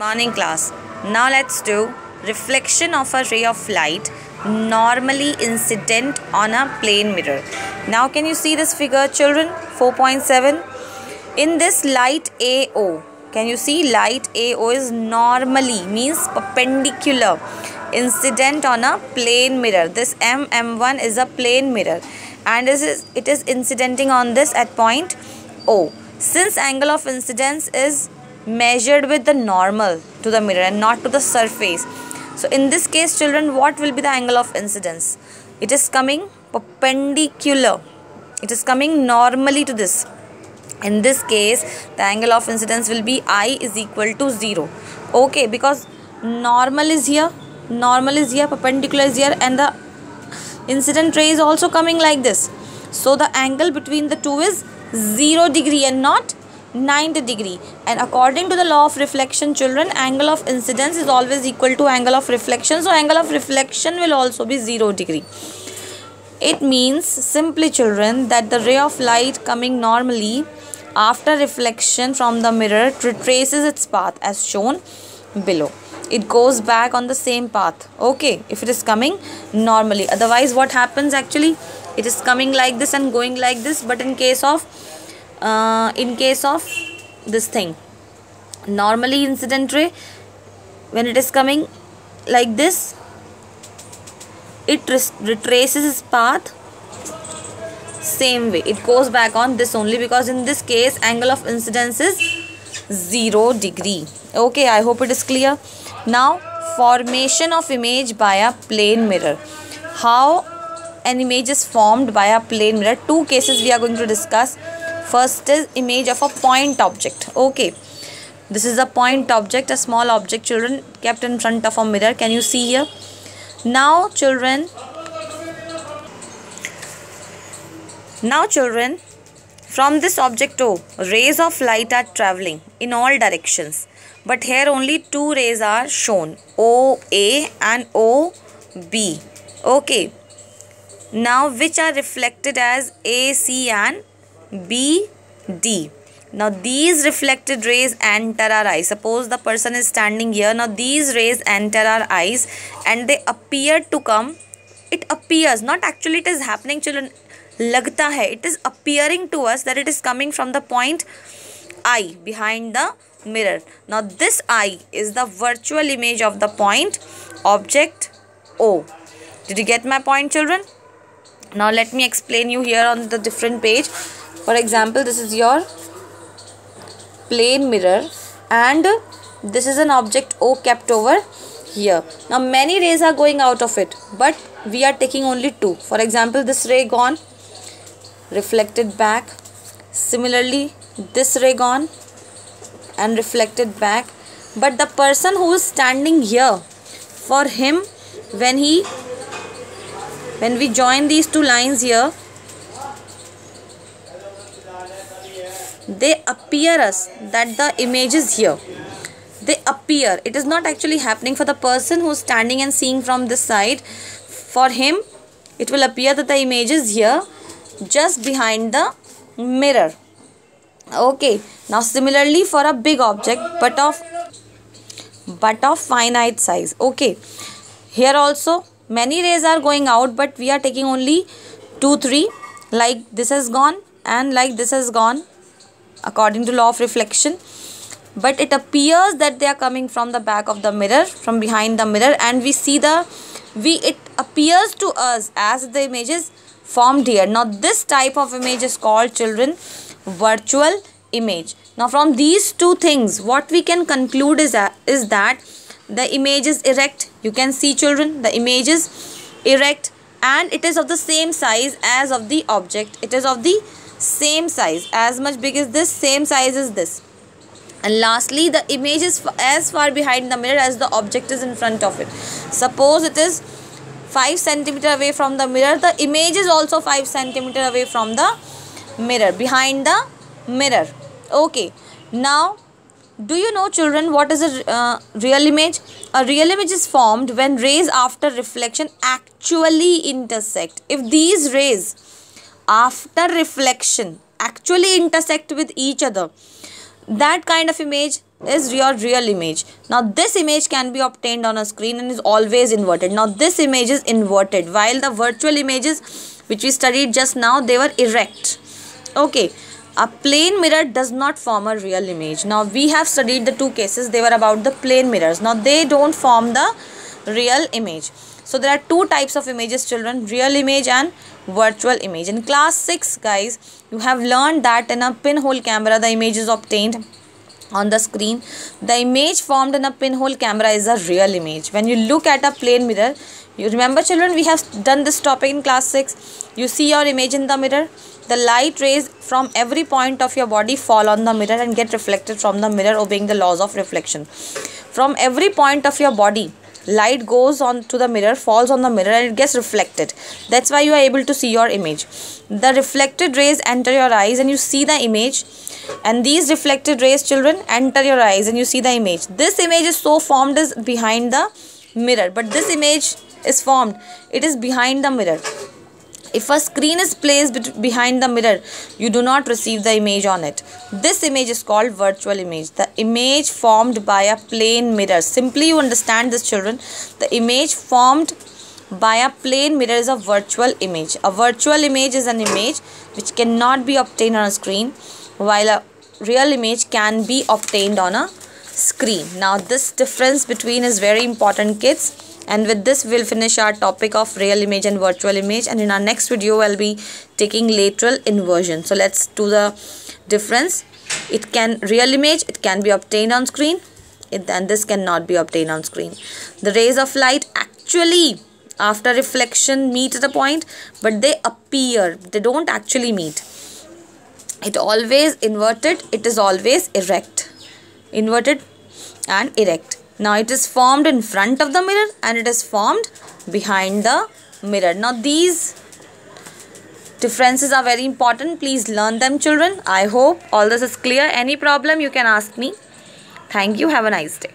Morning class. Now let's do reflection of a ray of light normally incident on a plane mirror. Now can you see this figure, children? 4.7. In this light AO, can you see light AO is normally means perpendicular incident on a plane mirror. This M1 is a plane mirror and it is incidenting on this at point O. Since angle of incidence is measured with the normal to the mirror and not to the surface, so in this case, children, what will be the angle of incidence? It is coming perpendicular. It is coming normally to this. In this case, the angle of incidence will be I is equal to 0. Okay, because normal is here, perpendicular is here, and the incident ray is also coming like this. So the angle between the two is 0 degree and not 90 degree. And according to the law of reflection, children, angle of incidence is always equal to angle of reflection. So angle of reflection will also be 0 degree. It means simply, children, that the ray of light coming normally after reflection from the mirror retraces its path as shown below. It goes back on the same path. Okay, if it is coming normally. Otherwise, what happens actually? It is coming like this and going like this. But in case of this thing, normally incident ray, when it is coming like this, it retraces its path same way. It goes back on this only, because in this case angle of incidence is 0 degree. Okay, I hope it is clear. Now, formation of image by a plane mirror. How an image is formed by a plane mirror? Two cases we are going to discuss. First is image of a point object. Okay, this is a point object, a small object, children, kept in front of a mirror. Can you see here? Now children, from this object O, rays of light are traveling in all directions. But here only two rays are shown, OA and OB. Okay. Now which are reflected as AC and BD. Now these reflected rays enter our eyes. Suppose the person is standing here. Now these rays enter our eyes and they appear to come. It appears, not actually it is happening, children. Lagta hai. It is appearing to us that it is coming from the point I behind the mirror. Now this I is the virtual image of the point object O. Did you get my point, children? Now let me explain you here on the different page. For example, this is your plane mirror and this is an object O kept over here. Now many rays are going out of it, but we are taking only two. For example, this ray gone, reflected back. Similarly, this ray gone and reflected back. But the person who is standing here, for him, when we join these two lines here, they appear us that the image is here. They appear. It is not actually happening for the person who is standing and seeing from this side. For him, it will appear that the image is here, just behind the mirror. Okay. Now similarly for a big object, but of finite size. Okay. Here also many rays are going out, but we are taking only 2, 3. Like this has gone and like this has gone, according to law of reflection. But it appears that they are coming from the back of the mirror, from behind the mirror, and we see it appears to us as the image is formed here. Now this type of image is called, children, virtual image. Now from these two things, what we can conclude is that the image is erect. You can see, children, the image is erect and it is of the same size as of the object. It is of the same size, as much big as this, same size as this. And lastly, the image is as far behind the mirror as the object is in front of it. Suppose it is 5 cm away from the mirror, the image is also 5 cm away from the mirror, behind the mirror. Okay. Now, do you know, children, what is a real image? A real image is formed when rays after reflection actually intersect. If these rays after reflection actually intersect with each other, that kind of image is your real image. Now this image can be obtained on a screen and is always inverted. Now this image is inverted, while the virtual images which we studied just now, they were erect. Okay, a plane mirror does not form a real image. Now we have studied the two cases, they were about the plane mirrors. Now they don't form the real image. So there are two types of images, children, real image and virtual image. In class 6, guys, you have learned that in a pinhole camera the image is obtained on the screen. The image formed in a pinhole camera is a real image. When you look at a plane mirror, you remember, children, we have done this topic in class 6. You see your image in the mirror. The light rays from every point of your body fall on the mirror and get reflected from the mirror, obeying the laws of reflection. From every point of your body, light goes on to the mirror, falls on the mirror, and it gets reflected. That's why you are able to see your image. The reflected rays enter your eyes and you see the image, and these reflected rays, children, enter your eyes and you see the image. This image is so formed is behind the mirror, but this image is formed, it is behind the mirror. If a screen is placed behind the mirror, you do not receive the image on it. This image is called virtual image. The image formed by a plane mirror. Simply you understand this, children. The image formed by a plane mirror is a virtual image. A virtual image is an image which cannot be obtained on a screen, while a real image can be obtained on a screen. Now this difference between is very important, kids. And with this we'll finish our topic of real image and virtual image, and in our next video I'll be taking lateral inversion. So let's do the difference. Real image, it can be obtained on screen, and this cannot be obtained on screen. The rays of light actually after reflection meet at a point, but they appear, they don't actually meet. It always inverted, it is always erect. Inverted and erect. Now it is formed in front of the mirror and it is formed behind the mirror. Now these differences are very important. Please learn them, children. I hope all this is clear. Any problem you can ask me. Thank you. Have a nice day.